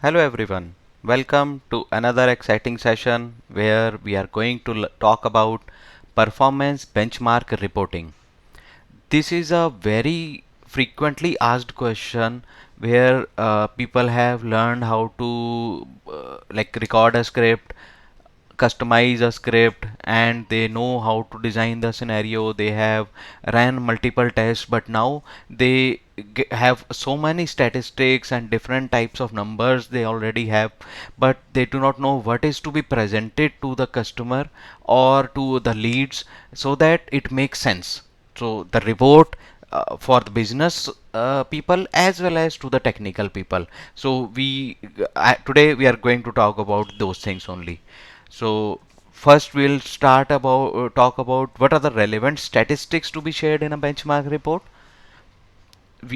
Hello everyone. Welcome to another exciting session where we are going to talk about performance benchmark reporting. This is a very frequently asked question where people have learned how to record a script, customize a script, and they know how to design the scenario. They have ran multiple tests, but now they have so many statistics and different types of numbers they already have, but they do not know what is to be presented to the customer or to the leads so that it makes sense. So the report for the business people as well as to the technical people. So today we are going to talk about those things only. So first we'll start about talk about what are the relevant statistics to be shared in a benchmark report.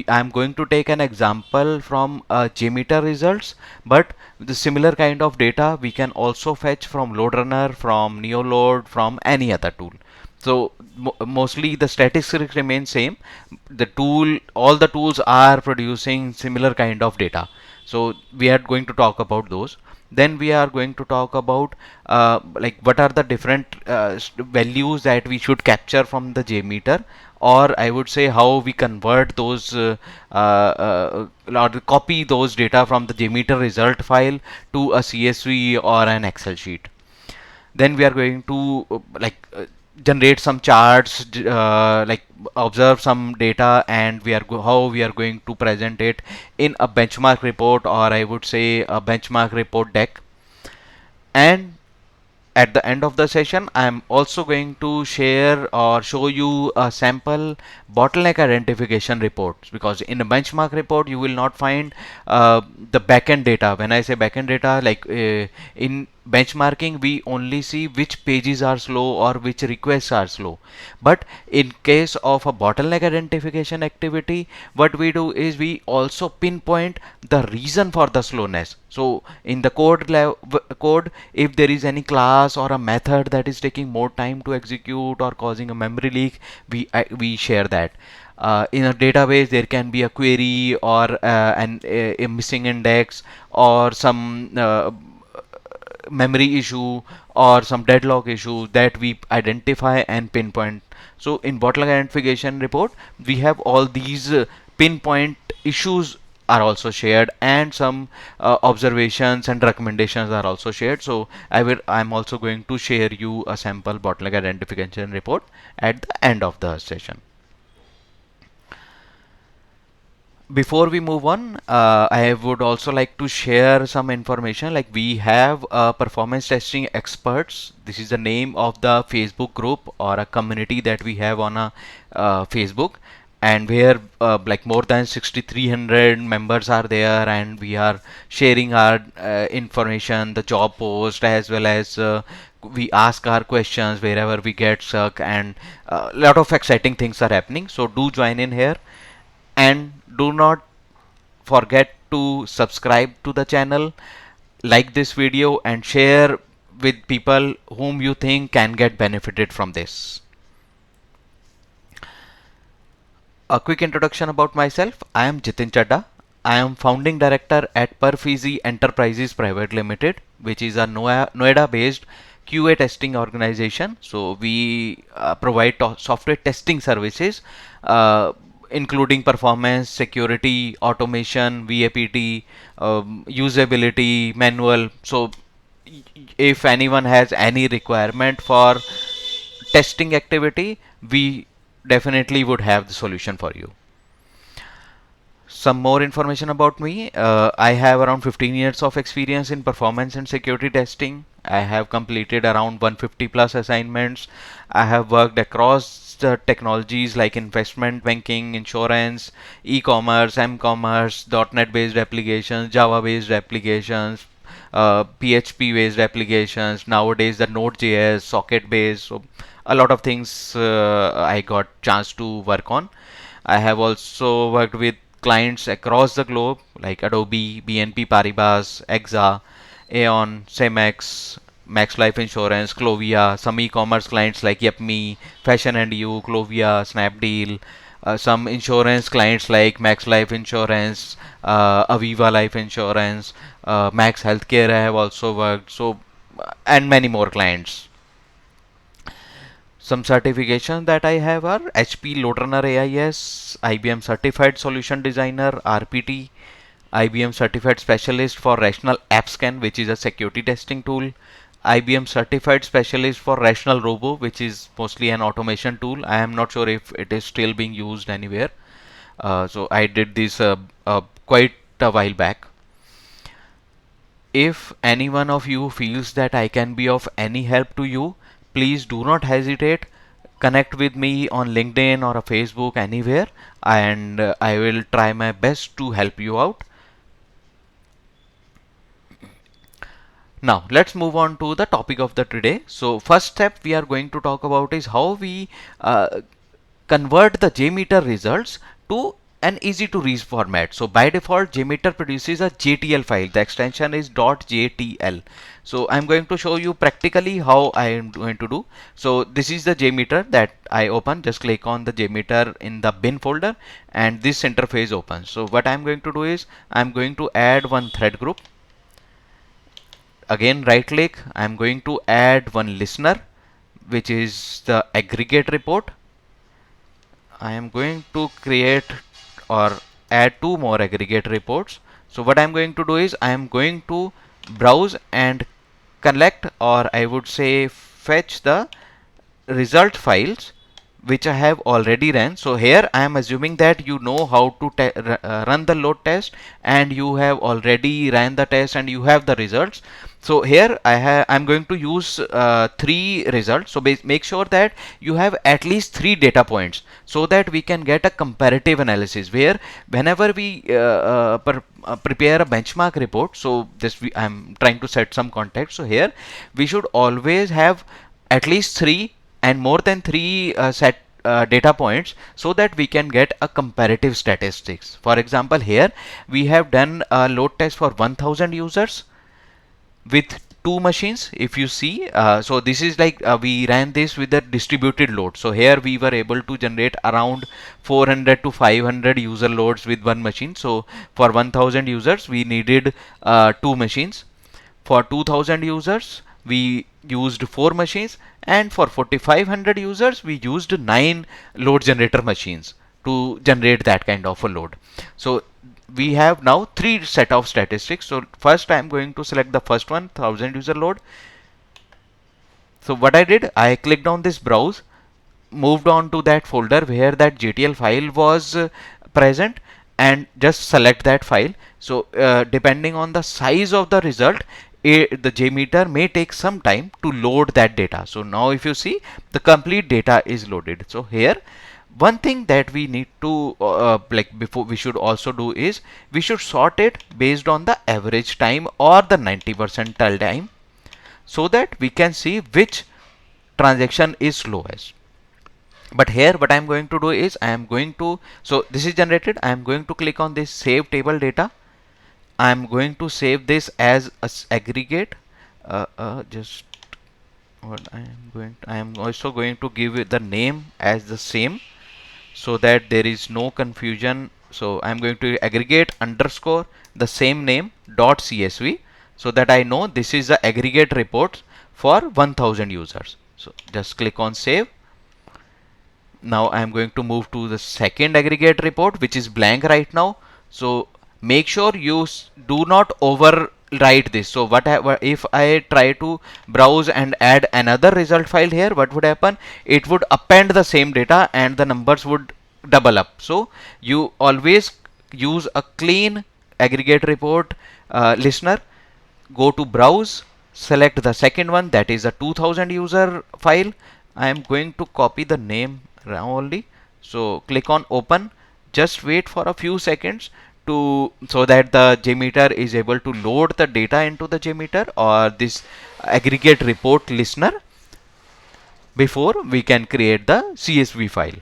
I'm going to take an example from JMeter results, but the similar kind of data we can also fetch from LoadRunner, from NeoLoad, from any other tool. So mostly the statistics remain same. All the tools are producing similar kind of data. So we are going to talk about those. Then we are going to talk about what are the different values that we should capture from the JMeter, or I would say how we convert those or copy those data from the JMeter result file to a CSV or an Excel sheet. Then we are going to generate some charts, observe some data, and how we are going to present it in a benchmark report, or I would say a benchmark report deck. And at the end of the session, I am also going to share or show you a sample bottleneck identification reports, because in a benchmark report you will not find the backend data. When I say backend data, in benchmarking we only see which pages are slow or which requests are slow. But in case of a bottleneck identification activity, what we do is we also pinpoint the reason for the slowness. So in the code, if there is any class or a method that is taking more time to execute or causing a memory leak, we share that. In a database there can be a query or a missing index or some memory issue or some deadlock issue that we identify and pinpoint. So in bottleneck identification report we have all these pinpoint issues are also shared, and some observations and recommendations are also shared. So I'm also going to share you a sample bottleneck identification report at the end of the session. Before we move on, I would also like to share some information. Like, we have performance testing experts. This is the name of the Facebook group or a community that we have on a Facebook, and where more than 6,300 members are there, and we are sharing our information, the job post, as well as we ask our questions wherever we get stuck, and a lot of exciting things are happening. So do join in here, and do not forget to subscribe to the channel, like this video, and share with people whom you think can get benefited from this. A quick introduction about myself. I am Jitin Chadda. I am founding director at Perfizi Enterprises Private Limited, which is a Noida based QA testing organization. So we provide software testing services, including performance, security, automation, VAPT, usability, manual. So if anyone has any requirement for testing activity, we definitely would have the solution for you. Some more information about me. I have around 15 years of experience in performance and security testing. I have completed around 150 plus assignments. I have worked across the technologies like investment banking, insurance, e-commerce, m-commerce, .NET based applications, Java based applications, PHP based applications, nowadays the Node.js, socket based. So a lot of things I got chance to work on. I have also worked with clients across the globe like Adobe, BNP Paribas, EXA, Aon, Cemex, Max Life Insurance, Clovia, some e-commerce clients like Yepme, Fashion and You, Clovia, Snapdeal, some insurance clients like Max Life Insurance, Aviva Life Insurance, Max Healthcare I have also worked, so and many more clients. Some certifications that I have are HP LoadRunner AIS, IBM Certified Solution Designer RPT, IBM Certified Specialist for Rational App Scan, which is a security testing tool, IBM Certified Specialist for Rational Robo, which is mostly an automation tool. I am not sure if it is still being used anywhere. So I did this quite a while back. If any one of you feels that I can be of any help to you, please do not hesitate. Connect with me on LinkedIn or a Facebook, anywhere, and I will try my best to help you out. Now let's move on to the topic of the today. So first step we are going to talk about is how we convert the JMeter results to an easy to read format. So by default JMeter produces a JTL file. The extension is .jtl. So I'm going to show you practically how I am going to do. So this is the JMeter that I open. Just click on the JMeter in the bin folder and this interface opens. So what I'm going to do is I'm going to add one thread group. Again right click, I'm going to add one listener, which is the aggregate report. I am going to create or add two more aggregate reports. So what I'm going to do is I am going to browse and collect, or I would say fetch, the result files which I have already ran. So here I am assuming that you know how to run the load test and you have already ran the test and you have the results. So here I'm going to use 3 results. So make sure that you have at least 3 data points so that we can get a comparative analysis, where whenever we prepare a benchmark report. So I'm trying to set some context. So here we should always have at least 3 and more than 3 set data points so that we can get a comparative statistics. For example, here we have done a load test for 1000 users with 2 machines. If you see, so this is like we ran this with a distributed load. So here we were able to generate around 400 to 500 user loads with one machine. So for 1000 users we needed 2 machines. For 2000 users we used 4 machines, and for 4500 users we used 9 load generator machines to generate that kind of a load. So we have now 3 set of statistics. So first I am going to select the first one, 1000 user load. So what I did, I clicked on this browse, moved on to that folder where that JTL file was present, and just select that file. So depending on the size of the result, the JMeter may take some time to load that data. So now if you see, the complete data is loaded. So here one thing that we need to before we should also do is we should sort it based on the average time or the 90 percentile time, so that we can see which transaction is slowest. But here what I am going to do is I am going to, so this is generated, I am going to click on this save table data. I am going to save this as a aggregate. Just what I am also going to give it the name as the same, so that there is no confusion. So I am going to aggregate underscore the same name dot CSV, so that I know this is the aggregate report for 1000 users. So just click on save. Now I am going to move to the second aggregate report, which is blank right now. So make sure you do not overwrite this. So if I try to browse and add another result file here, what would happen? It would append the same data and the numbers would double up. So you always use a clean aggregate report listener. Go to browse, select the second one, that is a 2000 user file. I am going to copy the name only. So click on open. Just wait for a few seconds so that the JMeter is able to load the data into the JMeter or this aggregate report listener before we can create the CSV file.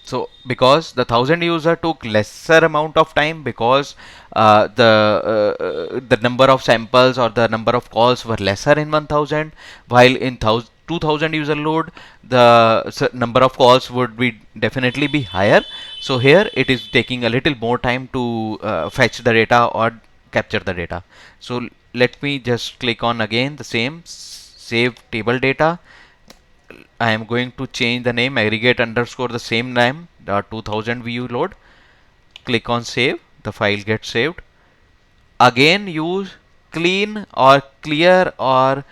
So because the 1000 user took lesser amount of time, because the number of samples or the number of calls were lesser in 1000, while in 2000 user load, the number of calls would be definitely be higher. So here it is taking a little more time to fetch the data or capture the data. So let me just click on again the same save table data. I am going to change the name aggregate underscore the same name, the 2000 view load. Click on save, the file gets saved. Again use clean or clear or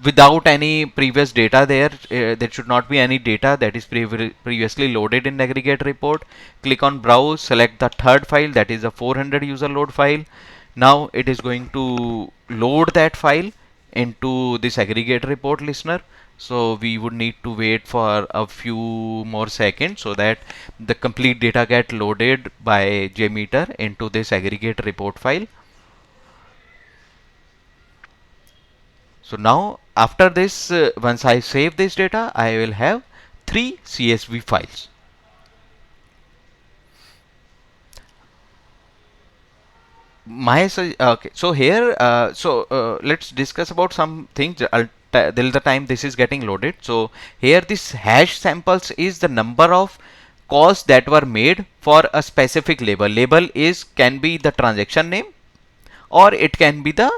without any previous data there. There should not be any data that is previously loaded in aggregate report. Click on browse, select the third file, that is a 400 user load file. Now it is going to load that file into this aggregate report listener. So we would need to wait for a few more seconds so that the complete data get loaded by JMeter into this aggregate report file. So now after this, once I save this data, I will have 3 CSV files. Okay, so here, let's discuss about some things till the time this is getting loaded. So here this hash samples is the number of calls that were made for a specific label. Label is can be the transaction name, or it can be the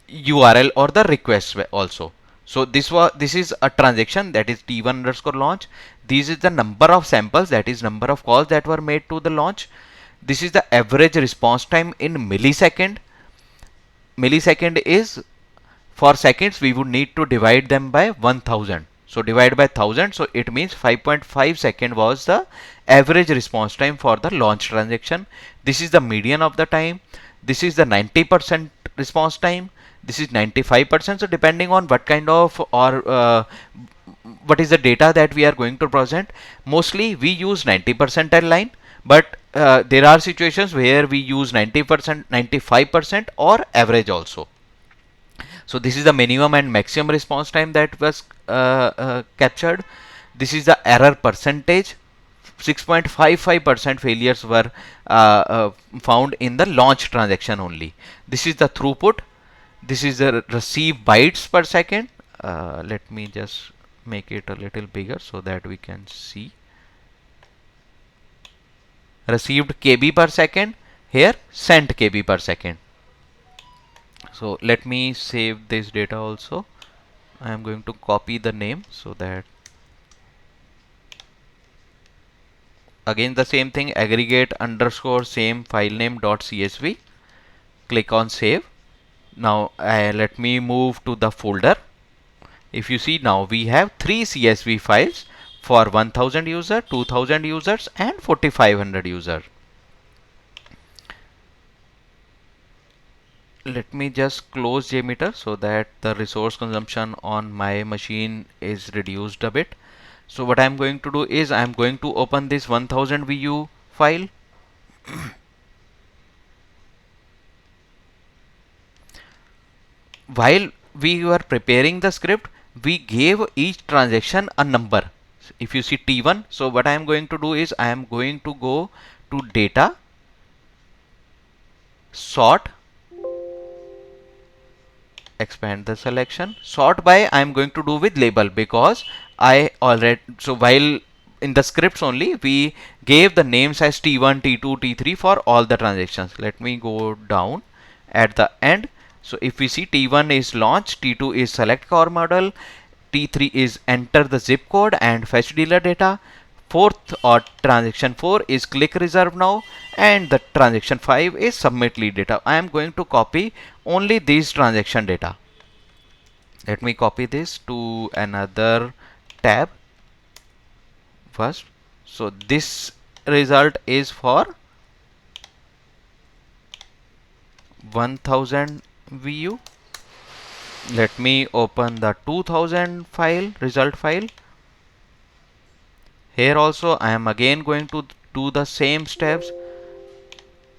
URL or the request also. So this is a transaction, that is T1 underscore launch. This is the number of samples, that is number of calls that were made to the launch. This is the average response time in millisecond. Millisecond is, for seconds we would need to divide them by 1000. So divide by 1000, so it means 5.5 second was the average response time for the launch transaction. This is the median of the time. This is the 90% response time. This is 95%. So depending on what kind of what is the data that we are going to present, mostly we use 90% line, but there are situations where we use 90%, 95% or average also. So this is the minimum and maximum response time that was captured. This is the error percentage. 6.55% failures were found in the launch transaction only. This is the throughput. This is the receive bytes per second. Let me just make it a little bigger so that we can see. Received KB per second. Here sent KB per second. So let me save this data also. I am going to copy the name so that again the same thing, aggregate underscore same file name dot CSV. Click on save. Now let me move to the folder. If you see, now we have 3 CSV files for 1000 user, 2000 users and 4500 user. Let me just close JMeter so that the resource consumption on my machine is reduced a bit. So what I'm going to do is I'm going to open this 1000 VU file. While we were preparing the script, we gave each transaction a number. If you see T1, so what I am going to do is I am going to go to data, sort, expand the selection, sort by I am going to do with label, because I already, so while in the scripts only we gave the names as T1, T2, T3 for all the transactions. Let me go down at the end. So if we see, T1 is launch, T2 is select core model, T3 is enter the zip code and fetch dealer data. Fourth or transaction 4 is click reserve now, and the transaction 5 is submit lead data. I am going to copy only these transaction data. Let me copy this to another tab first. So this result is for 1000 VU. Let me open the 2000 file, result file. Here also I am again going to do the same steps.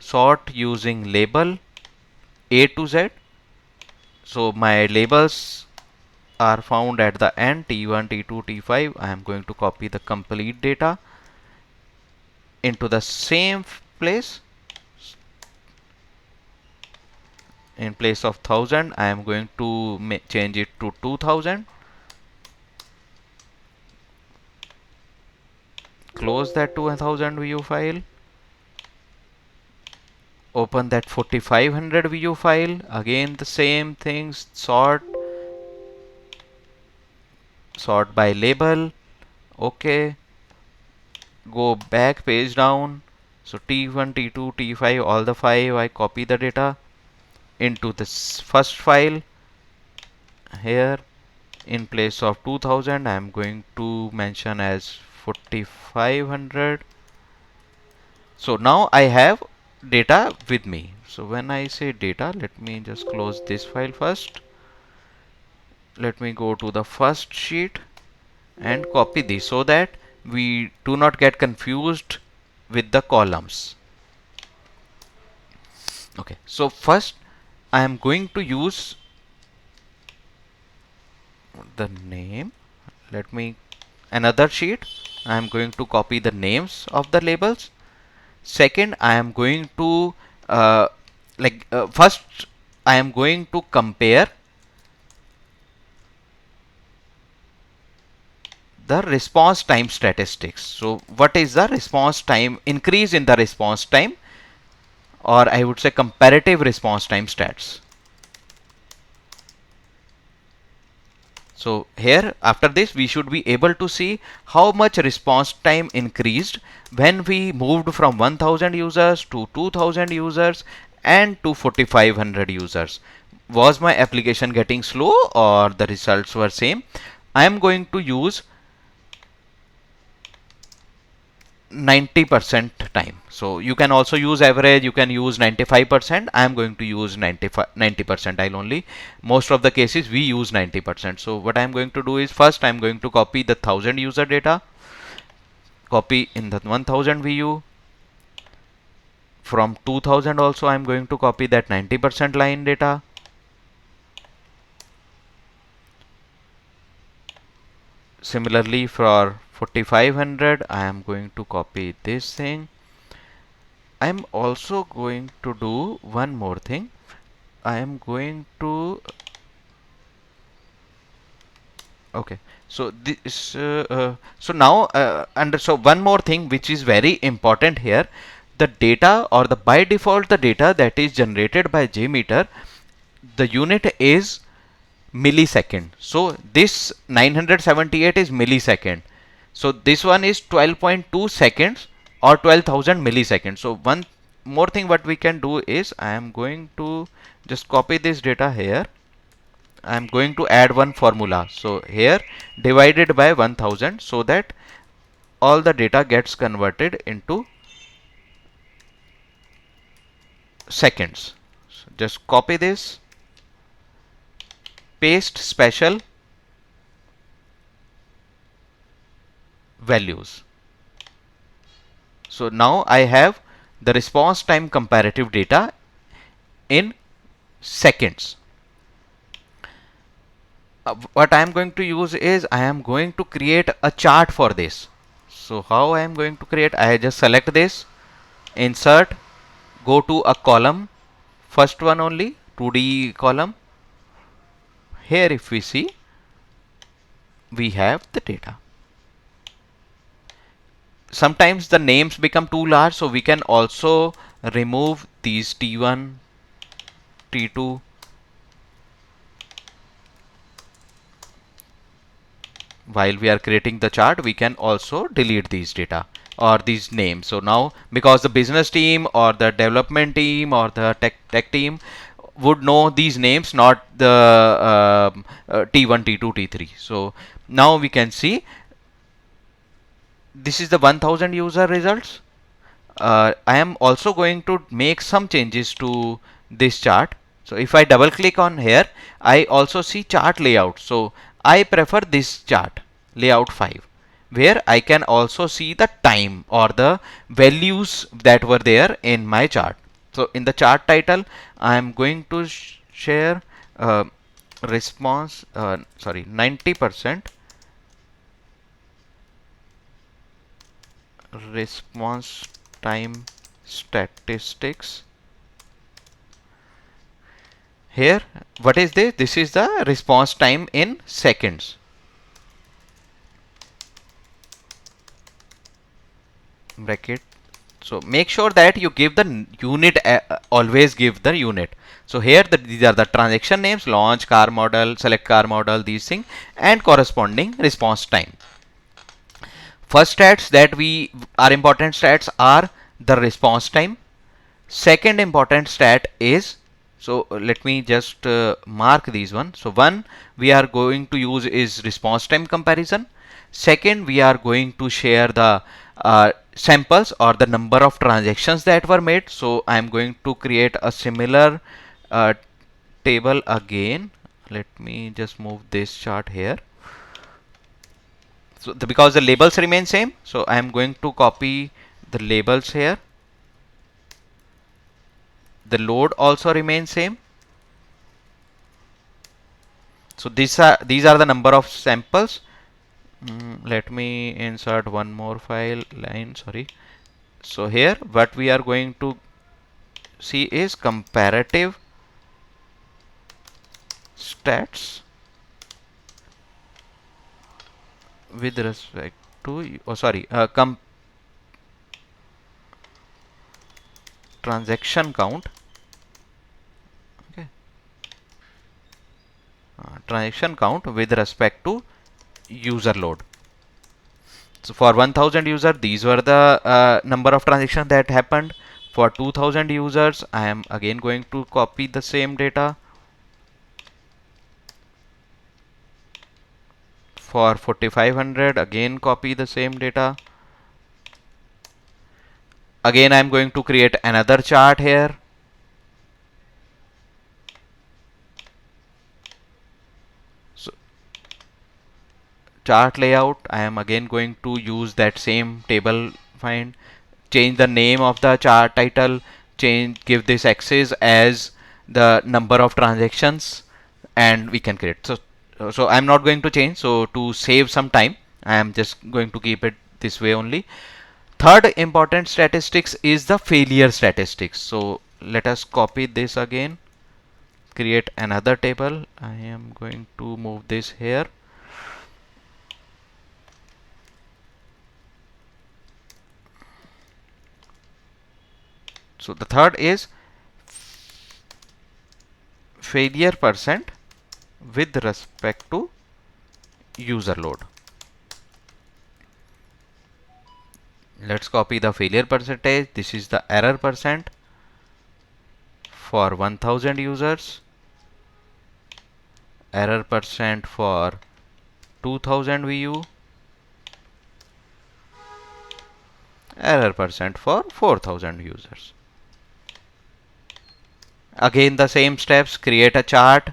Sort using label A to Z. So my labels are found at the end, T1, T2, T5. I am going to copy the complete data into the same place. In place of 1000, I am going to change it to 2000. close that 2000 view file, open that 4500 view file, again the same things, sort by label. Okay, go back page down. So T1, T2, T5, all the 5, I copy the data into this first file. Here in place of 2000 I am going to mention as 4500. So now I have data with me. So when I say data, let me just close this file first. Let me go to the first sheet and copy this so that we do not get confused with the columns. Okay, so first I am going to use the name. Let me another sheet. I am going to copy the names of the labels. Second, I am going to first I am going to compare the response time statistics. So what is the response time, increase in the response time, or I would say comparative response time stats. So here after this we should be able to see how much response time increased when we moved from 1000 users to 2000 users and to 4500 users. Was my application getting slow or the results were same? I am going to use 90% time. So you can also use average, you can use 95%. I am going to use 90%. I'll only, most of the cases we use 90%. So what I am going to do is first I am going to copy the 1000 user data, copy in the 1000 VU. From 2000 also I am going to copy that 90% line data. Similarly for 4500 I am going to copy this thing. I am also going to do one more thing. I am going to okay, so this so now so one more thing which is very important here, the data or the by default the data that is generated by JMeter, the unit is millisecond. So this 978 is millisecond. So this one is 12.2 seconds or 12,000 milliseconds. So one more thing what we can do is I am going to just copy this data here. I am going to add one formula. So here divided by 1000 so that all the data gets converted into seconds. So just copy this, paste special values. So now I have the response time comparative data in seconds. What I am going to use is I am going to create a chart for this. So how I am going to create? I just select this, insert, go to a column, first one only, 2D column. Here if we see, we have the data. Sometimes the names become too large, so we can also remove these T1, T2. While we are creating the chart, we can also delete these data or these names. So now because the business team or the development team or the tech team would know these names, not the T1, T2, T3. So now we can see this is the 1000 user results. I am also going to make some changes to this chart. So if I double click on here, I also see chart layout. So I prefer this chart layout 5, where I can also see the time or the values that were there in my chart. So in the chart title, I am going to share response 90% response time statistics. Here what is this? This is the response time in seconds. bracket. So make sure that you give the unit, always give the unit. So here these are the transaction names, launch, car model, select car model, these things, and corresponding response time. First stats that we are important stats are the response time. Second important stat is, so let me just mark these one. So one we are going to use is response time comparison. Second, we are going to share the samples or the number of transactions that were made. So I am going to create a similar uh, table again. Let me just move this chart here. So because the labels remain same, so I am going to copy the labels here. The load also remains same. So these are the number of samples. Let me insert one more file line, sorry. So here what we are going to see is comparative stats with respect to, transaction count. Okay, transaction count with respect to user load. So for 1000 user, these were the number of transactions that happened. For 2000 users, I am again going to copy the same data. For 4500, again copy the same data. Again I am going to create another chart here. So chart layout, I am again going to use that same table find, change the name of the chart title, give this axis as the number of transactions, and we can create. So I'm not going to change. So to save some time, I am just going to keep it this way only. Third important statistics is the failure statistics. So let us copy this again, create another table. I am going to move this here. So the third is failure percent with respect to user load. Let's copy the failure percentage. This is the error percent for 1000 users, error percent for 2000 VU, error percent for 4000 users. Again the same steps, create a chart.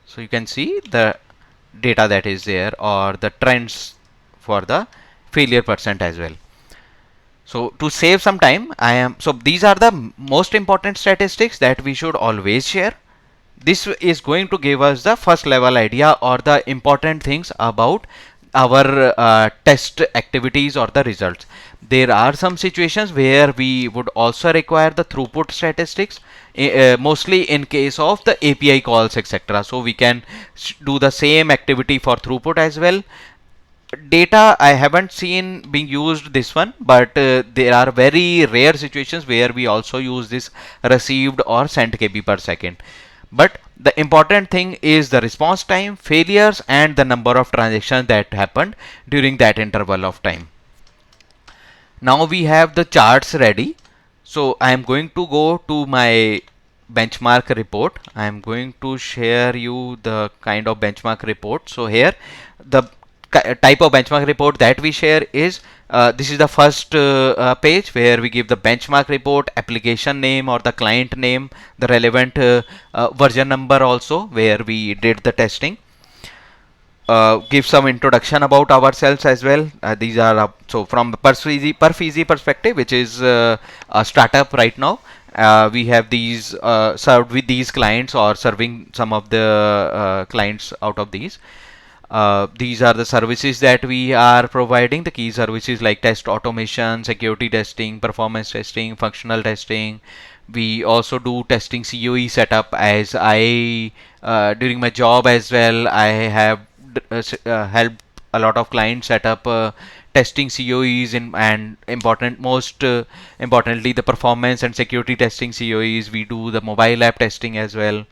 So you can see the data that is there, or the trends for the failure percent as well. So to save some time, so these are the most important statistics that we should always share. This is going to give us the first level idea or the important things about our test activities or the results. There are some situations where we would also require the throughput statistics, mostly in case of the API calls, etc. So we can do the same activity for throughput as well. Data I haven't seen being used this one, but there are very rare situations where we also use this received or sent KB per second. But the important thing is the response time, failures, and the number of transactions that happened during that interval of time. Now we have the charts ready. So I am going to go to my benchmark report. I am going to share you the kind of benchmark report. So here the type of benchmark report that we share is this is the first page where we give the benchmark report, application name or the client name, the relevant version number also where we did the testing. Give some introduction about ourselves as well. These are so from Perfeasy perspective, which is a startup right now. We have these served with these clients or serving some of the clients out of these. These are the services that we are providing, the key services like test automation, security testing, performance testing, functional testing. We also do testing COE setup, as I during my job as well I have helped a lot of clients set up testing COEs and importantly the performance and security testing COEs. We do the mobile app testing as well.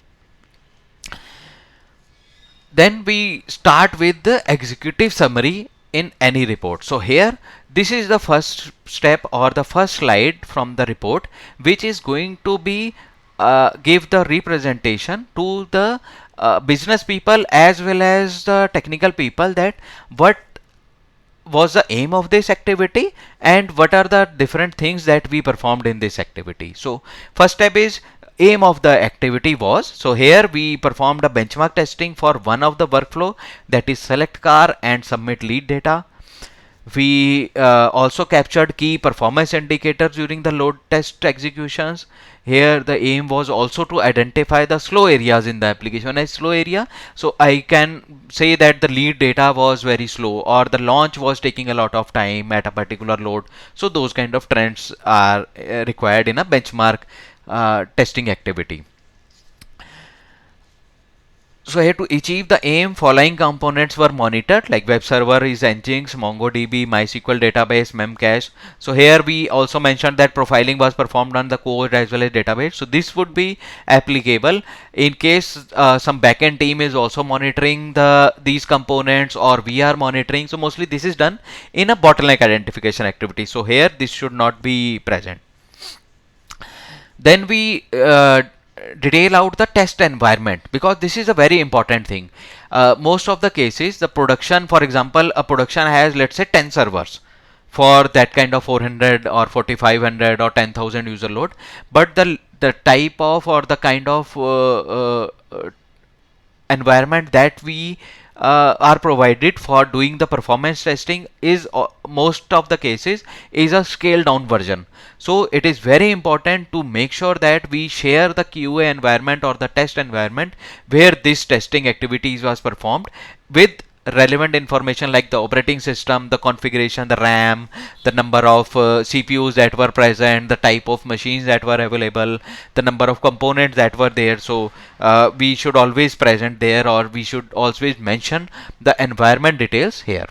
Then we start with the executive summary in any report. So here, this is the first step or the first slide from the report, which is going to be give the representation to the business people as well as the technical people that what was the aim of this activity and what are the different things that we performed in this activity. So first step is aim of the activity was, so here we performed a benchmark testing for one of the workflow, that is select car and submit lead data. We also captured key performance indicators during the load test executions. Here the aim was also to identify the slow areas in the application. When I slow area, so I can say that the lead data was very slow or the launch was taking a lot of time at a particular load. So those kind of trends are required in a benchmark testing activity. So here to achieve the aim, following components were monitored, like web server is Nginx, MongoDB, MySQL database, Memcache. So here we also mentioned that profiling was performed on the code as well as database. So this would be applicable in case some backend team is also monitoring these components or we are monitoring. So mostly this is done in a bottleneck identification activity. So here this should not be present. Then we detail out the test environment, because this is a very important thing. Most of the cases, the production, for example, a production has, let's say, 10 servers for that kind of 400 or 4500 or 10,000 user load, but the type of or the kind of environment that we are provided for doing the performance testing is most of the cases is a scaled down version. So it is very important to make sure that we share the QA environment or the test environment where this testing activities was performed with relevant information like the operating system, the configuration, the RAM, the number of CPUs that were present, the type of machines that were available, the number of components that were there. So we should always present there, or we should always mention the environment details here.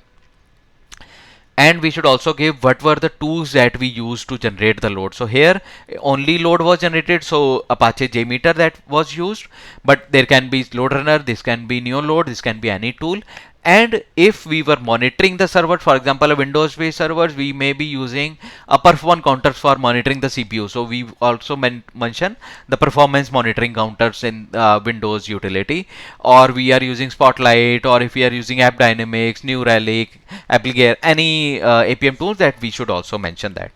And we should also give what were the tools that we used to generate the load. So here only load was generated, so Apache JMeter that was used, but there can be load runner, this can be Neoload, this can be any tool. And if we were monitoring the server, for example, a Windows based servers, we may be using a perf1 counters for monitoring the CPU. So we also mention the performance monitoring counters in Windows utility, or we are using Spotlight, or if we are using App Dynamics, New Relic, Applegate, any APM tools, that we should also mention that.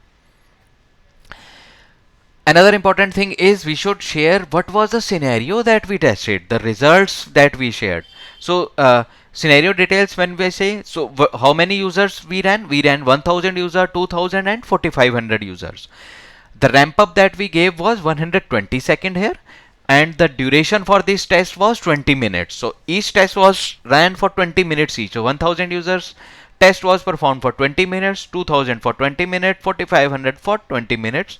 Another important thing is we should share what was the scenario that we tested, the results that we shared. So scenario details, when we say, so how many users we ran 1000 user, 2000 and 4500 users. The ramp up that we gave was 120 second here, and the duration for this test was 20 minutes. So each test was ran for 20 minutes each. So 1000 users test was performed for 20 minutes, 2000 for 20 minutes, 4500 for 20 minutes.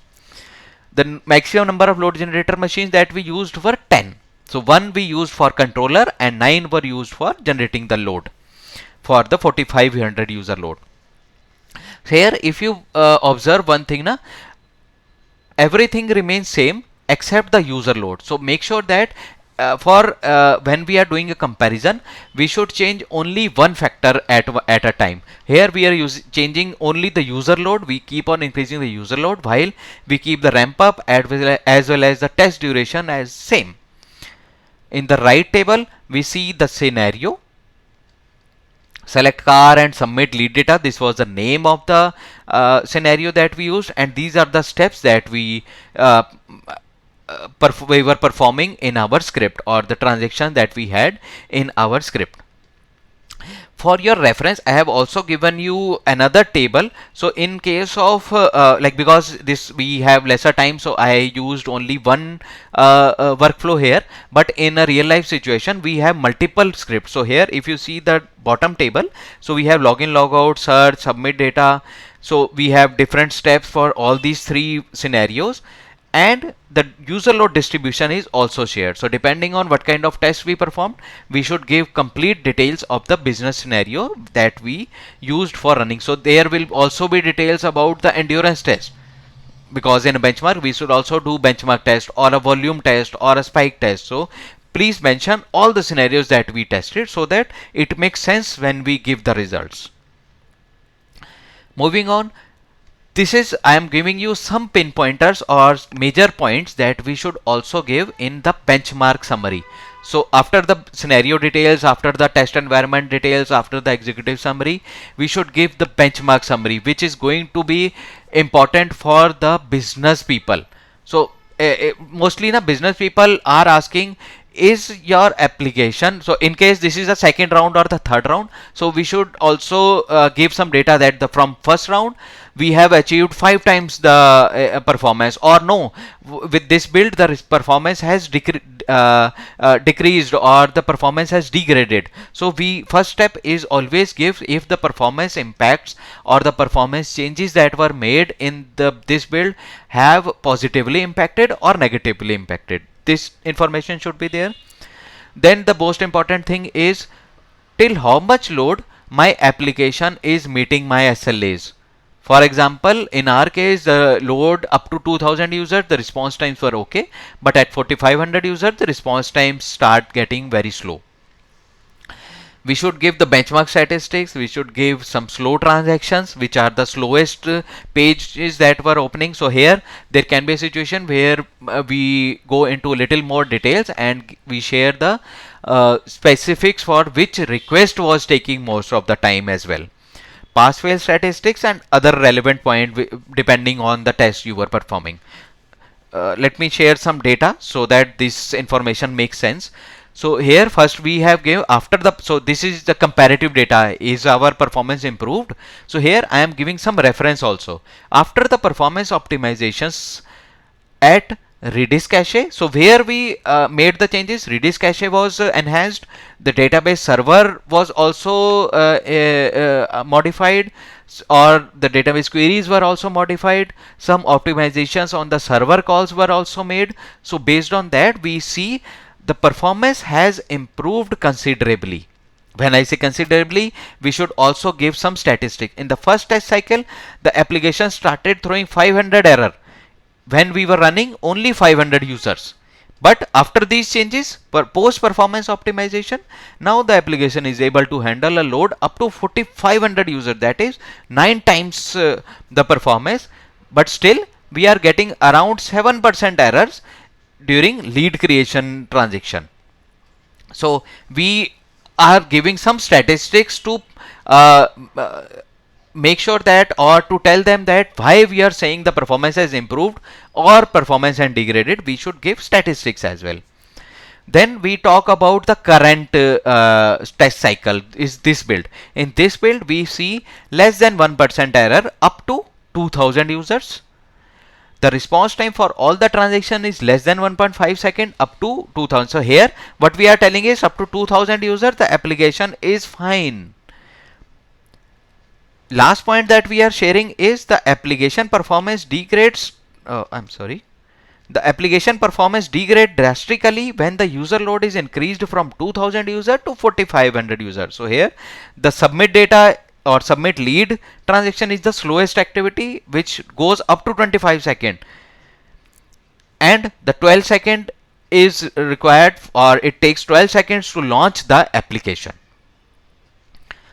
The maximum number of load generator machines that we used were 10. So 1 we used for controller and 9 were used for generating the load for the 4500 user load. So here if you observe one thing, everything remains same except the user load. So make sure that when we are doing a comparison, we should change only one factor at a time. Here we are changing only the user load. We keep on increasing the user load while we keep the ramp up as well as the test duration as same. In the right table, we see the scenario, select car and submit lead data. This was the name of the scenario that we used, and these are the steps that we were performing in our script, or the transaction that we had in our script. For your reference, I have also given you another table. So in case of because this we have lesser time, so I used only one workflow here, but in a real life situation we have multiple scripts. So here if you see the bottom table, so we have login, logout, search, submit data. So we have different steps for all these three scenarios. and the user load distribution is also shared. So depending on what kind of test we performed, we should give complete details of the business scenario that we used for running. So there will also be details about the endurance test, because in a benchmark we should also do benchmark test or a volume test or a spike test. So please mention all the scenarios that we tested so that it makes sense when we give the results. Moving on, this is, I am giving you some pinpointers or major points that we should also give in the benchmark summary. So after the scenario details, after the test environment details, after the executive summary, we should give the benchmark summary, which is going to be important for the business people. So mostly the business people are asking, is your application, so in case this is the second round or the third round, so we should also give some data that the from first round we have achieved 5 times the performance, or no, with this build the performance has decreased or the performance has degraded. So we first step is always give if the performance impacts or the performance changes that were made in this build have positively impacted or negatively impacted. This information should be there. Then the most important thing is till how much load my application is meeting my SLAs. For example, in our case, the load up to 2000 users, the response times were okay, but at 4500 users, the response times start getting very slow. We should give the benchmark statistics. We should give some slow transactions, which are the slowest pages that were opening. So here there can be a situation where we go into a little more details and we share the specifics for which request was taking most of the time as well. Pass fail statistics and other relevant point depending on the test you were performing. Let me share some data so that this information makes sense. So here first we have give after the, so this is the comparative data, is our performance improved. So here I am giving some reference also. After the performance optimizations at Redis cache, so where we made the changes, Redis cache was enhanced, the database server was also modified, or the database queries were also modified, some optimizations on the server calls were also made. So based on that we see the performance has improved considerably. When I say considerably, we should also give some statistics. In the first test cycle, the application started throwing 500 error when we were running only 500 users. But after these changes, for post performance optimization, now the application is able to handle a load up to 4500 users, that is 9 times the performance. But still we are getting around 7% errors during lead creation transaction. So we are giving some statistics to make sure that, or to tell them that why we are saying the performance has improved or performance has degraded. We should give statistics as well. Then we talk about the current test cycle, is this build. In this build we see less than 1% error up to 2000 users. The response time for all the transaction is less than 1.5 second up to 2000. So here what we are telling is up to 2000 users the application is fine. Last point that we are sharing is the application performance degrades. The application performance degrades drastically when the user load is increased from 2000 user to 4500 users. So here the submit data or submit lead transaction is the slowest activity, which goes up to 25 seconds, and the 12 second is required, or it takes 12 seconds to launch the application.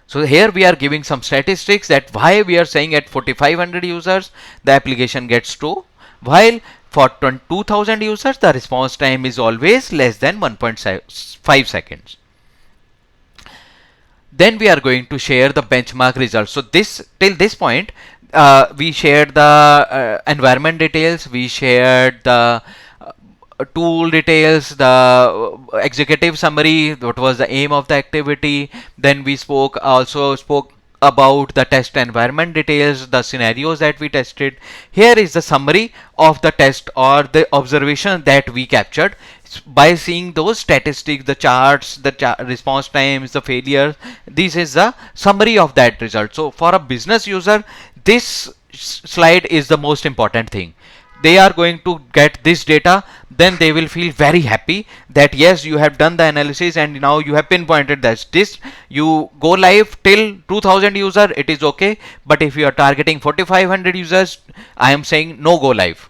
So here we are giving some statistics that why we are saying at 4500 users the application gets slow, while for 2000 users the response time is always less than 1.5 seconds. Then we are going to share the benchmark results. So this, till this point, we shared the environment details, we shared the tool details, the executive summary, what was the aim of the activity. Then we also spoke about the test environment details, the scenarios that we tested. Here is the summary of the test or the observation that we captured by seeing those statistics, the charts, the response times, the failures. This is the summary of that result. So for a business user, this slide is the most important thing. they are going to get this data, then they will feel very happy that yes, you have done the analysis and now you have pinpointed that this you go live till 2000 user, it is okay, but if you are targeting 4500 users, I am saying no go live.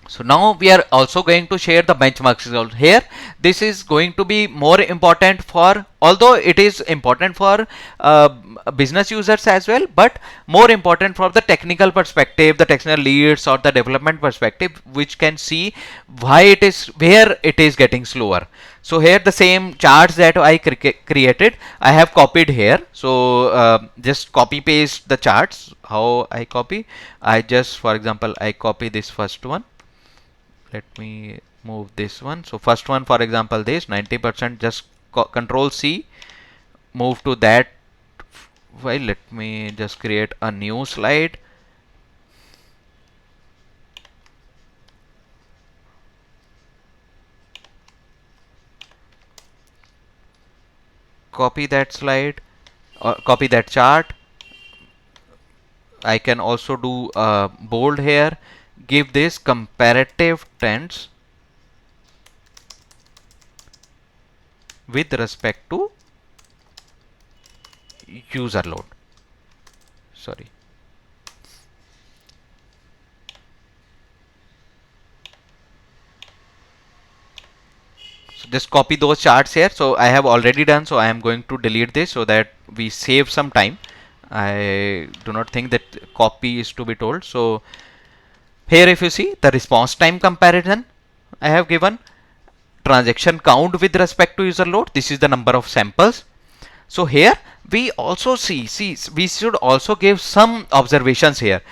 So now we are also going to share the benchmarks result here. This is going to be more important for, although it is important for business users as well, but more important for the technical perspective, the technical leads or the development perspective, which can see why it is, where it is getting slower. So here the same charts that I created, I have copied here. So just copy paste the charts. How I copy? I just, for example, I copy this first one. Let me move this one. So first one, for example, this 90%, just control C, move to that file. Let me just create a new slide. Copy that slide or copy that chart. I can also do bold here. Give this comparative trends with respect to user load. Sorry. So just copy those charts here. So I have already done. So I am going to delete this so that we save some time. I do not think that copy is to be told. So here if you see the response time comparison, I have given transaction count with respect to user load. This is the number of samples. So here we also see we should also give some observations here.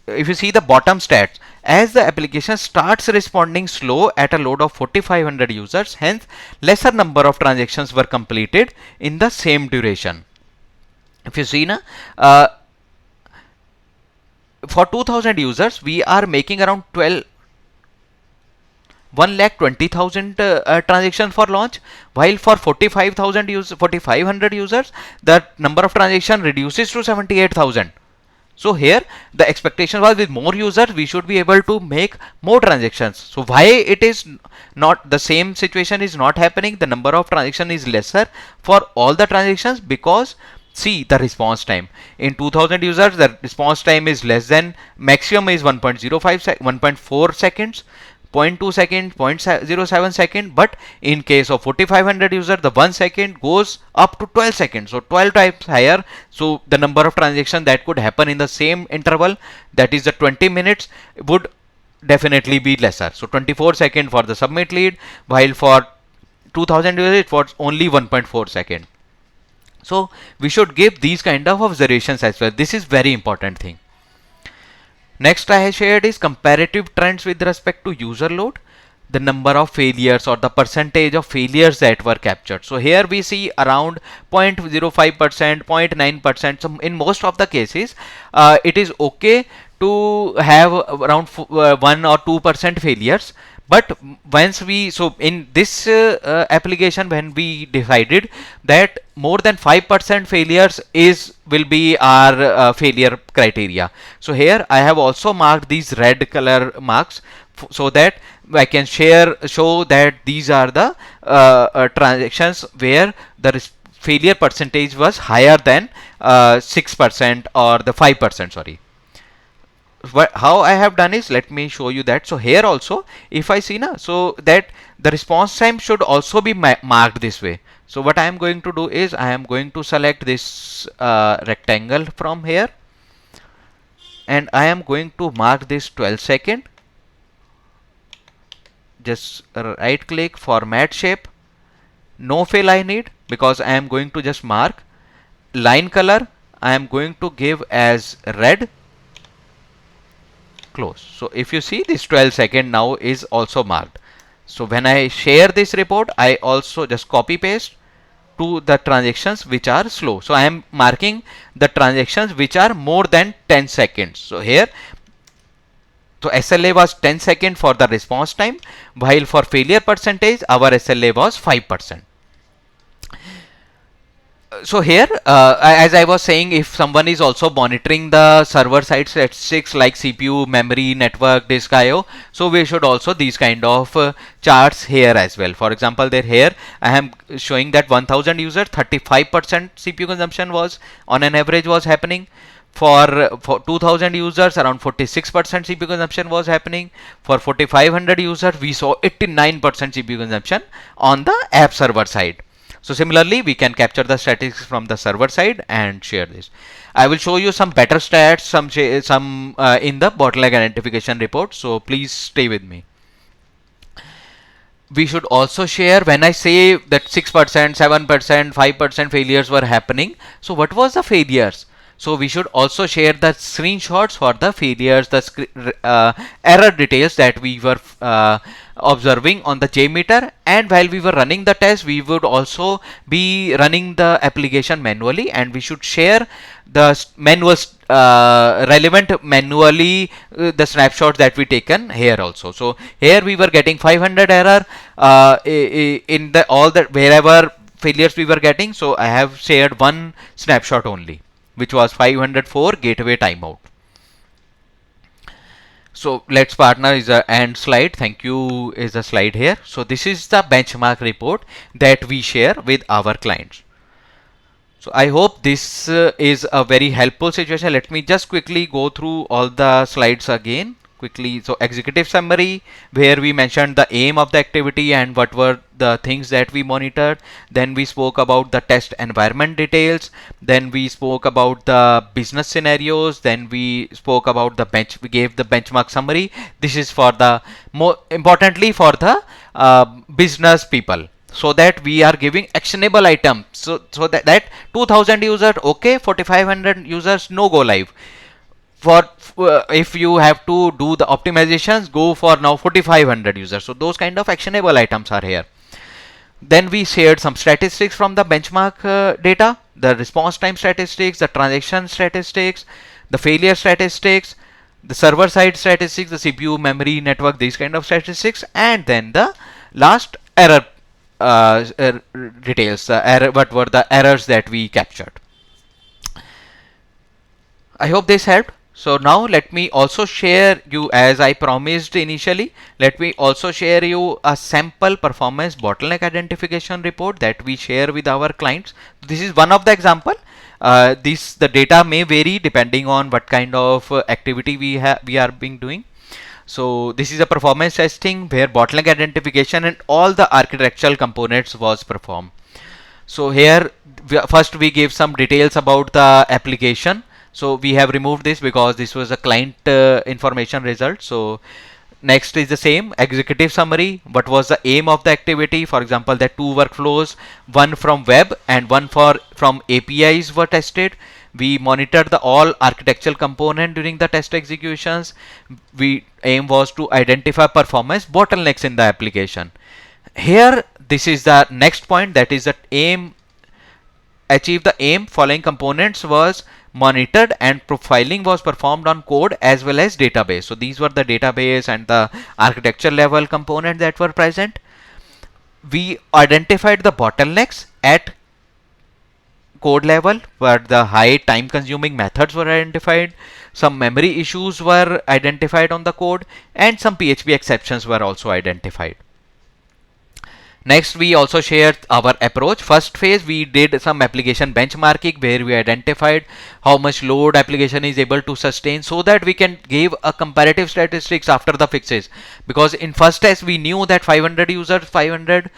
If you see the bottom stats, as the application starts responding slow at a load of 4500 users, hence lesser number of transactions were completed in the same duration. If you see now, for 2000 users, we are making around 1,20,000 transactions for launch, while for 4,500 users, the number of transactions reduces to 78,000. So here the expectation was with more users we should be able to make more transactions. So why it is not the same situation is not happening, the number of transactions is lesser for all the transactions, because see the response time in 2000 users, the response time is less than, maximum is 1.4 seconds, 0.2 second, 0.07 second, but in case of 4500 user, the 1 second goes up to 12 seconds, so 12 times higher. So the number of transactions that could happen in the same interval, that is the 20 minutes, would definitely be lesser. So 24 second for the submit lead, while for 2000 users it was only 1.4 second. So we should give these kind of observations as well. This is very important thing. Next I have shared is comparative trends with respect to user load, the number of failures or the percentage of failures that were captured. So here we see around 0.05%, 0.9%. So in most of the cases, it is okay to have around 1 or 2% failures. But once we, so in this application, when we decided that more than 5% failures will be our failure criteria. So here I have also marked these red color marks so that I can show that these are the transactions where the failure percentage was higher than 6% or the 5%, sorry. How I have done is, let me show you that. So here also if I see now, so that the response time should also be marked this way. So what I am going to do is I am going to select this rectangle from here, and I am going to mark this 12 second. Just right click, format shape, no fill I need, because I am going to just mark line color. I am going to give as red, close. So if you see, this 12 second now is also marked. So when I share this report, I also just copy paste to the transactions which are slow. So I am marking the transactions which are more than 10 seconds. So here, so SLA was 10 seconds for the response time, while for failure percentage our SLA was 5%. So here, as I was saying, if someone is also monitoring the server side statistics like CPU, memory, network, disk IO, so we should also these kind of charts here as well. For example, there here I am showing that 1000 users, 35% CPU consumption was on an average was happening. For 2000 users, around 46% CPU consumption was happening. For 4500 users, we saw 89% CPU consumption on the app server side. So similarly, we can capture the statistics from the server side and share this. I will show you some better stats, some in the bottleneck identification report. So please stay with me. We should also share, when I say that 6%, 7%, 5% failures were happening. So what was the failures? So we should also share the screenshots for the failures, the error details that we were observing on the JMeter, and while we were running the test, we would also be running the application manually, and we should share the manual relevant manually the snapshots that we taken here also. So here we were getting 500 error in the all the wherever failures we were getting. So I have shared one snapshot only, which was 504 gateway timeout. So let's partner is a end slide. Thank you is a slide here. So this is the benchmark report that we share with our clients. So I hope this is a very helpful situation. Let me just quickly go through all the slides again quickly. So executive summary, where we mentioned the aim of the activity and what were the things that we monitored. Then we spoke about the test environment details. Then we spoke about the business scenarios. Then we spoke about the we gave the benchmark summary. This is for the more importantly for the business people, so that we are giving actionable items. So that 2000 users, okay, 4500 users, no go live. For if you have to do the optimizations, go for now 4500 users. So those kind of actionable items are here. Then we shared some statistics from the benchmark data, the response time statistics, the transaction statistics, the failure statistics, the server side statistics, the CPU, memory, network, these kind of statistics, and then the last error details, what were the errors that we captured. I hope this helped. So now let me also share you, as I promised initially, let me also share you a sample performance bottleneck identification report that we share with our clients. This is one of the example. The data may vary depending on what kind of activity we are being doing. So this is a performance testing where bottleneck identification and all the architectural components was performed. So here first we gave some details about the application. So we have removed this because this was a client information result. So next is the same executive summary. What was the aim of the activity? For example, that two workflows, one from web and one from APIs were tested. We monitored the all architectural component during the test executions. Aim was to identify performance bottlenecks in the application. Here, this is the next point, that is that aim. Achieve the aim, following components was monitored and profiling was performed on code as well as database. So these were the database and the architecture level components that were present. We identified the bottlenecks at code level, where the high time consuming methods were identified, some memory issues were identified on the code, and some PHP exceptions were also identified. Next, we also shared our approach. First phase, we did some application benchmarking where we identified how much load application is able to sustain, so that we can give a comparative statistics after the fixes. Because in first test, we knew that 500 users, 500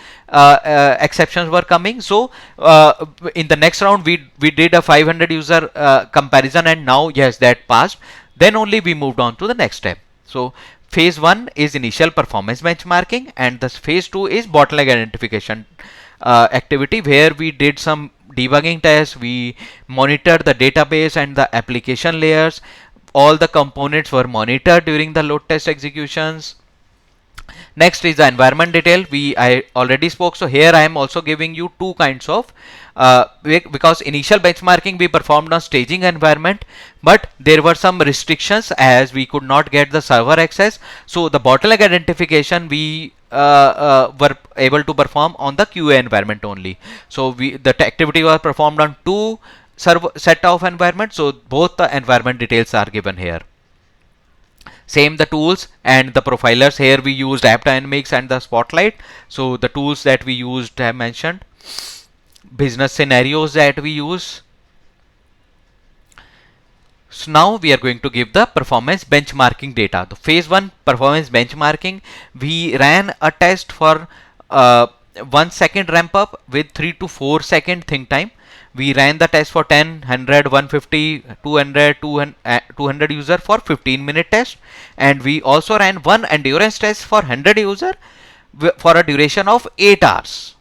exceptions were coming. So in the next round, we did a 500 user comparison, and now yes, that passed. Then only we moved on to the next step. So phase 1 is initial performance benchmarking, and the phase 2 is bottleneck identification activity, where we did some debugging tests. We monitored the database and the application layers. All the components were monitored during the load test executions. Next is the environment detail. I already spoke, so here I am also giving you two kinds of because initial benchmarking we performed on staging environment, but there were some restrictions as we could not get the server access. So the bottleneck identification we were able to perform on the QA environment only. So the activity was performed on two server set of environments. So both the environment details are given here. Same the tools and the profilers. Here we used AppDynamics and the Spotlight. So the tools that we used I have mentioned. Business scenarios that we use. So now we are going to give the performance benchmarking data. The phase 1 performance benchmarking, we ran a test for 1 second ramp up with 3 to 4 second think time. We ran the test for 10, 100, 150, 200, 200 user for 15-minute test, and we also ran one endurance test for 100 user for a duration of 8 hours.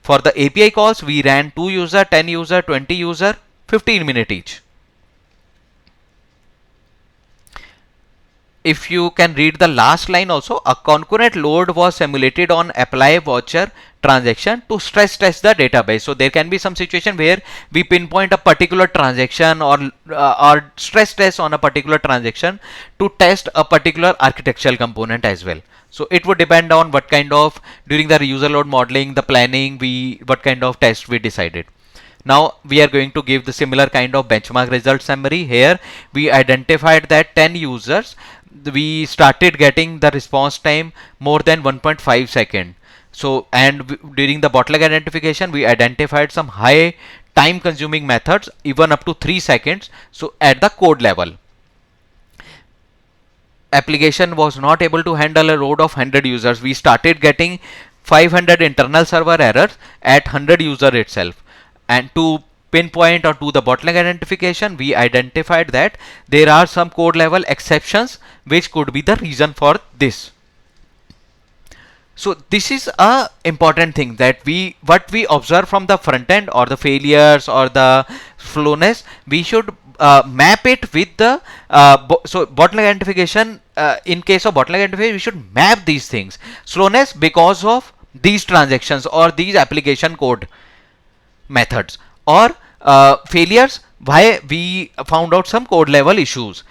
For the API calls, we ran 2 user, 10 user, 20 user, 15-minute each. If you can read the last line also, a concurrent load was simulated on apply voucher transaction to stress test the database. So there can be some situation where we pinpoint a particular transaction or stress test on a particular transaction to test a particular architectural component as well. So it would depend on what kind of, during the user load modeling, the planning, what kind of test we decided. Now we are going to give the similar kind of benchmark result summary. Here we identified that 10 users, we started getting the response time more than 1.5 second. So, and during the bottleneck identification, we identified some high time consuming methods, even up to 3 seconds. So at the code level, application was not able to handle a load of 100 users. We started getting 500 internal server errors at 100 user itself. And to pinpoint or to the bottleneck identification, we identified that there are some code level exceptions which could be the reason for this. So this is a important thing, that what we observe from the front end or the failures or the slowness, we should map it with the so bottleneck identification. In case of bottleneck identification, we should map these things. Slowness because of these transactions or these application code methods, or failures why we found out some code level issues.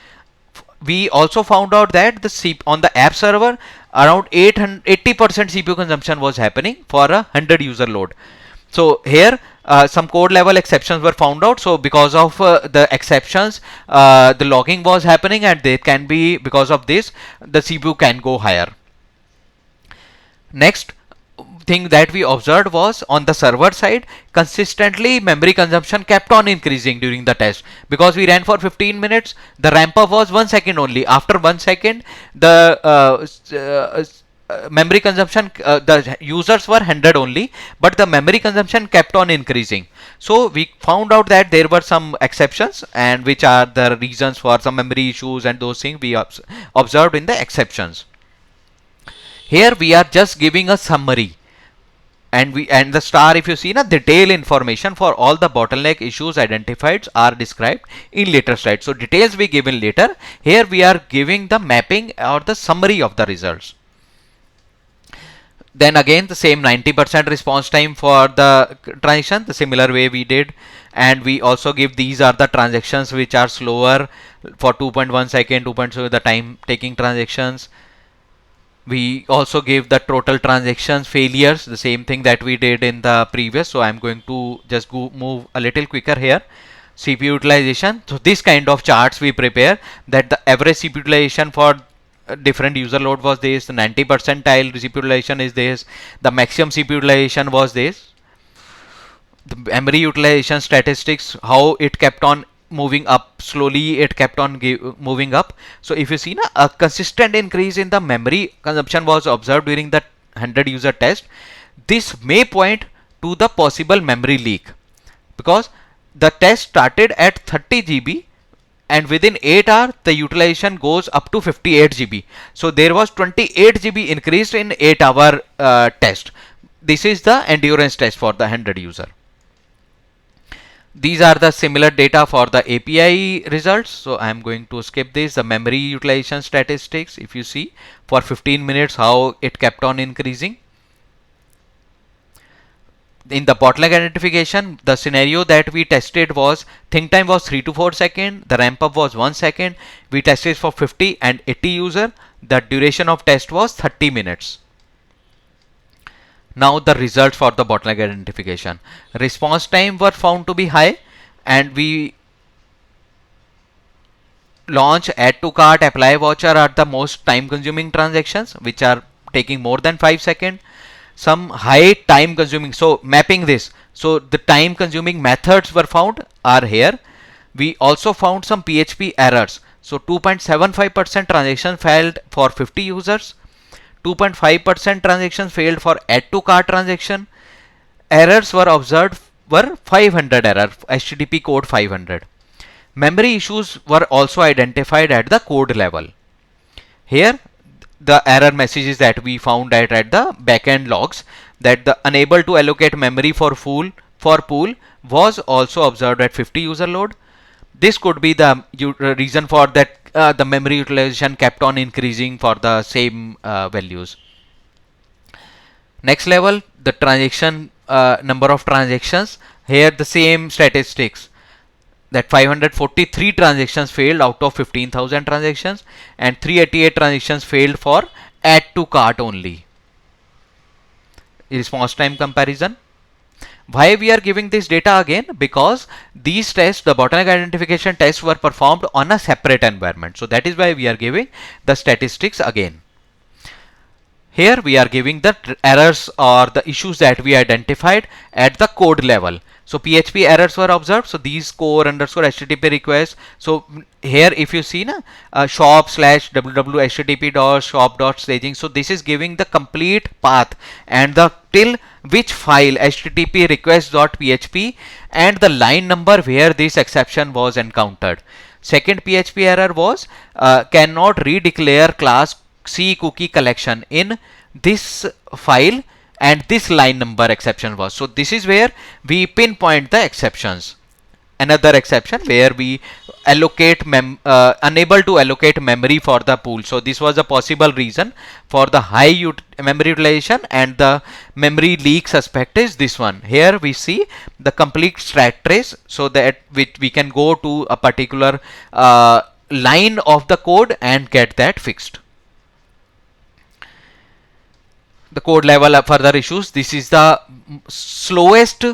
We also found out that on the app server around 80% CPU consumption was happening for a 100 user load. So here some code level exceptions were found out. So because of the exceptions, the logging was happening, and they can be, because of this, the CPU can go higher. Next thing that we observed was on the server side, consistently memory consumption kept on increasing during the test. Because we ran for 15 minutes, the ramp up was 1 second only. After 1 second, the memory consumption, the users were 100 only, but the memory consumption kept on increasing. So we found out that there were some exceptions, and which are the reasons for some memory issues, and those things we observed in the exceptions. Here we are just giving a summary, and the star, if you see, the detailed information for all the bottleneck issues identified are described in later slides. So details we given later. Here we are giving the mapping or the summary of the results. Then again the same 90% response time for the transaction, the similar way we did, and we also give these are the transactions which are slower for 2.1 second, 2.2 the time taking transactions. We also gave the total transactions failures, the same thing that we did in the previous. So I'm going to just move a little quicker here. CPU utilization. So this kind of charts we prepare, that the average CPU utilization for different user load was this, the 90 percentile CPU utilization is this, the maximum CPU utilization was this, the memory utilization statistics, how it kept on moving up, slowly it kept on moving up. So if you see a consistent increase in the memory consumption was observed during the 100 user test. This may point to the possible memory leak, because the test started at 30 GB and within 8 hours the utilization goes up to 58 GB. So there was 28 GB increased in 8 hour test. This is the endurance test for the 100 user. These are the similar data for the API results. So I am going to skip this. The memory utilization statistics, if you see, for 15 minutes how it kept on increasing. In the bottleneck identification, the scenario that we tested was think time was 3 to 4 seconds, the ramp up was 1 second. We tested for 50 and 80 user. The duration of test was 30 minutes. Now the results for the bottleneck identification. Response time were found to be high, and we launch, add to cart, apply voucher are the most time consuming transactions which are taking more than 5 seconds. Some high time consuming, so mapping this, so the time consuming methods were found are here. We also found some PHP errors. So 2.75% transactions failed for 50 users, 2.5% transactions failed for add to cart transaction. Errors were observed were 500 error, HTTP code 500. Memory issues were also identified at the code level. Here the error messages that we found at the backend logs, that the unable to allocate memory for pool was also observed at 50 user load. This could be the reason for that the memory utilization kept on increasing for the same values. Next level, the transaction number of transactions. Here the same statistics, that 543 transactions failed out of 15,000 transactions, and 388 transactions failed for add to cart only. Response time comparison. Why we are giving this data again? Because these tests, the bottleneck identification tests, were performed on a separate environment. So that is why we are giving the statistics again. Here we are giving the errors or the issues that we identified at the code level. So PHP errors were observed. So these core underscore HTTP requests. So here if you see shop slash www http dot shop dot staging. So this is giving the complete path and the till which file http request dot php and the line number where this exception was encountered. Second PHP error was cannot redeclare class C cookie collection in this file, and this line number exception was. So this is where we pinpoint the exceptions. Another exception where we allocate unable to allocate memory for the pool. So this was a possible reason for the high memory utilization, and the memory leak suspect is this one. Here we see the complete stack trace, so that we can go to a particular line of the code and get that fixed. The code level further issues. This is the slowest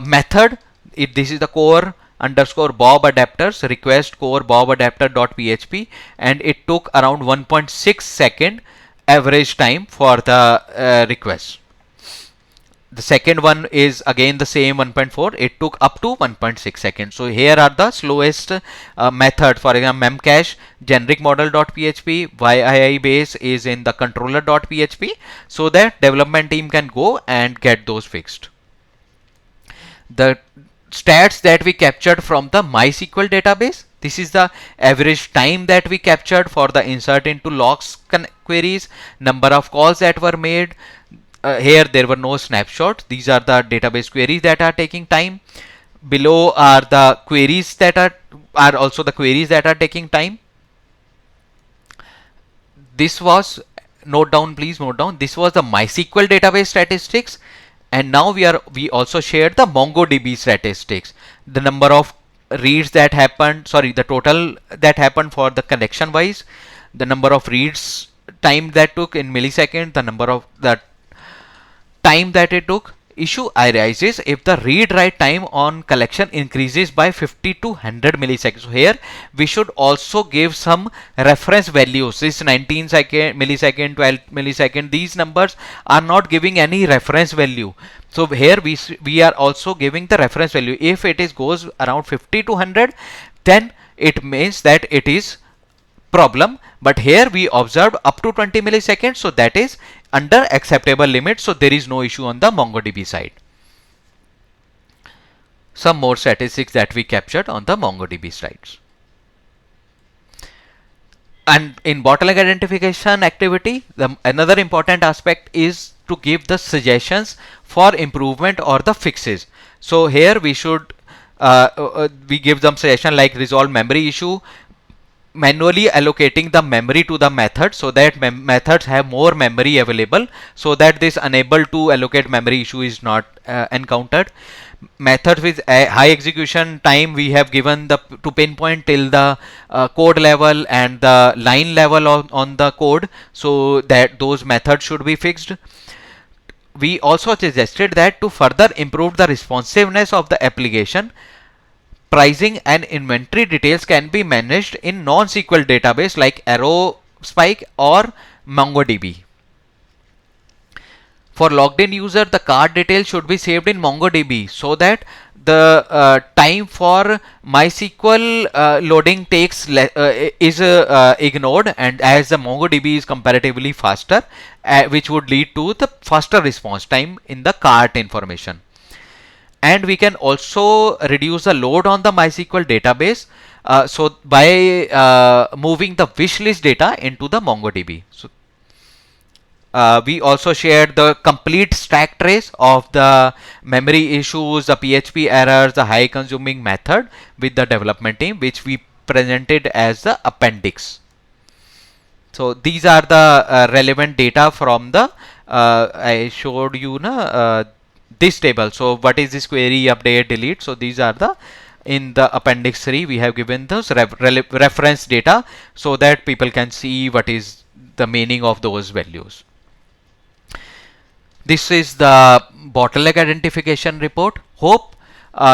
method. This is the core underscore bob adapters request core bob adapter dot php, and it took around 1.6 second average time for the request. The second one is again the same 1.4. It took up to 1.6 seconds. So here are the slowest method. For example, memcache generic model.php, YII base is in the controller.php, so that development team can go and get those fixed. The stats that we captured from the MySQL database. This is the average time that we captured for the insert into logs queries, number of calls that were made. Here there were no snapshots. These are the database queries that are taking time. Below are the queries that are also the queries that are taking time. This was, note down, please note down, this was the MySQL database statistics, and now we also shared the MongoDB statistics. The number of reads that happened, the total that happened for the connection wise, the number of reads time that took in milliseconds, the number of the time that it took. Issue arises if the read write time on collection increases by 50 to 100 milliseconds. So here we should also give some reference values. This 19 millisecond, 12 millisecond, these numbers are not giving any reference value. So here we are also giving the reference value. If it goes around 50 to 100, then it means that it is problem. But here we observed up to 20 milliseconds, so that is under acceptable limit, so there is no issue on the MongoDB side. Some more statistics that we captured on the MongoDB slides. And in bottleneck identification activity, another important aspect is to give the suggestions for improvement or the fixes. So here we should we give them suggestion like resolve memory issue, manually allocating the memory to the method so that methods have more memory available, so that this unable to allocate memory issue is not encountered. Methods with a high execution time, we have given the to pinpoint till the code level and the line level on the code, so that those methods should be fixed. We also suggested that to further improve the responsiveness of the application, pricing and inventory details can be managed in non-SQL database like Aerospike or MongoDB. For logged in user, the card details should be saved in MongoDB so that the time for MySQL loading takes is ignored, and as the MongoDB is comparatively faster, which would lead to the faster response time in the cart information. And we can also reduce the load on the MySQL database so by moving the wish list data into the MongoDB. So we also shared the complete stack trace of the memory issues, the PHP errors, the high consuming method with the development team, which we presented as the appendix. So these are the relevant data from the I showed you this table. So what is this query, update, delete? So these are the, in the appendix 3 we have given those reference data so that people can see what is the meaning of those values. This is the bottleneck identification report. Hope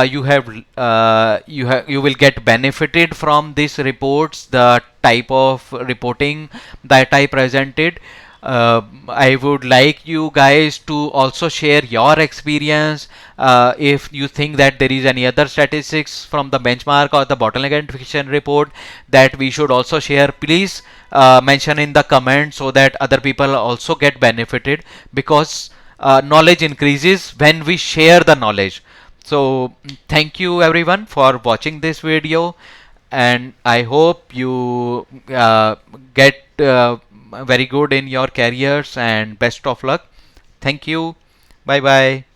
you will get benefited from these reports, the type of reporting that I presented. I would like you guys to also share your experience. If you think that there is any other statistics from the benchmark or the bottleneck identification report that we should also share, please mention in the comments so that other people also get benefited, because knowledge increases when we share the knowledge. So thank you everyone for watching this video, and I hope you get very good in your careers, and best of luck. Thank you. Bye bye.